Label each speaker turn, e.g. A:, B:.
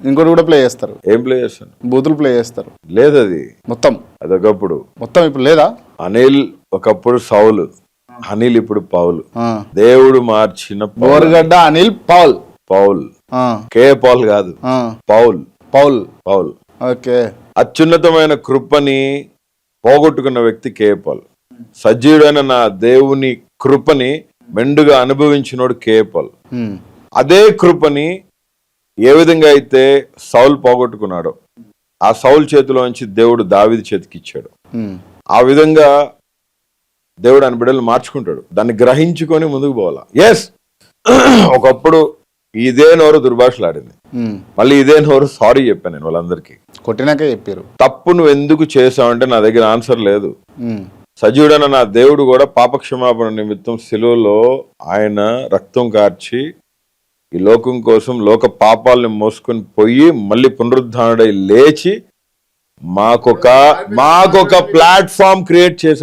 A: ఇంకోటి కూడా ప్లే చేస్తారు,
B: ఏం ప్లే చేస్తాను?
A: బూతులు ప్లే చేస్తారు.
B: లేదు, అది
A: మొత్తం
B: అదొకప్పుడు.
A: మొత్తం ఇప్పుడు లేదా?
B: అనిల్ ఒకప్పుడు సౌలు, అనిల్ ఇప్పుడు పౌలు.
A: ఆ.
B: దేవుడు మార్చిన
A: బోరగడ్డ అనిల్ పౌల్.
B: పౌల్,
A: ఆ.
B: కే పౌల్ కాదు,
A: ఆ.
B: పౌల్.
A: పౌల్.
B: పౌల్.
A: ఓకే.
B: అత్యున్నతమైన కృపని పోగొట్టుకున్న వ్యక్తి కే పౌల్. సజీవుడైన నా దేవుని కృపని మెండుగా అనుభవించినోడు కే పౌల్. అదే కృపని ఏ విధంగా అయితే సౌల్ పోగొట్టుకున్నాడో, ఆ సౌల్ చేతిలోంచి దేవుడు దావీదు చేతికి ఇచ్చాడు. ఆ విధంగా దేవుడు ఆయన బిడ్డలు మార్చుకుంటాడు. దాన్ని గ్రహించుకొని ముందుకు పోవాలా. ఎస్, ఒకప్పుడు ఇదే నోరు దుర్భాషలాడింది, మళ్ళీ ఇదే నోరు సారీ చెప్పాను నేను వాళ్ళందరికీ.
A: కొట్టినాకే చెప్పారు.
B: తప్పు నువ్వు ఎందుకు చేసావంటే నా దగ్గర ఆన్సర్ లేదు. సజీవుడైన నా దేవుడు కూడా పాపక్షమాపణ నిమిత్తం శిలువలో ఆయన రక్తం కార్చి ఈ లోకం కోసం లోక పాపాలని మోసుకొని పోయి మళ్ళీ పునరుద్ధానుడై లేచి మాకొక ప్లాట్ఫామ్ క్రియేట్ చేశాడు.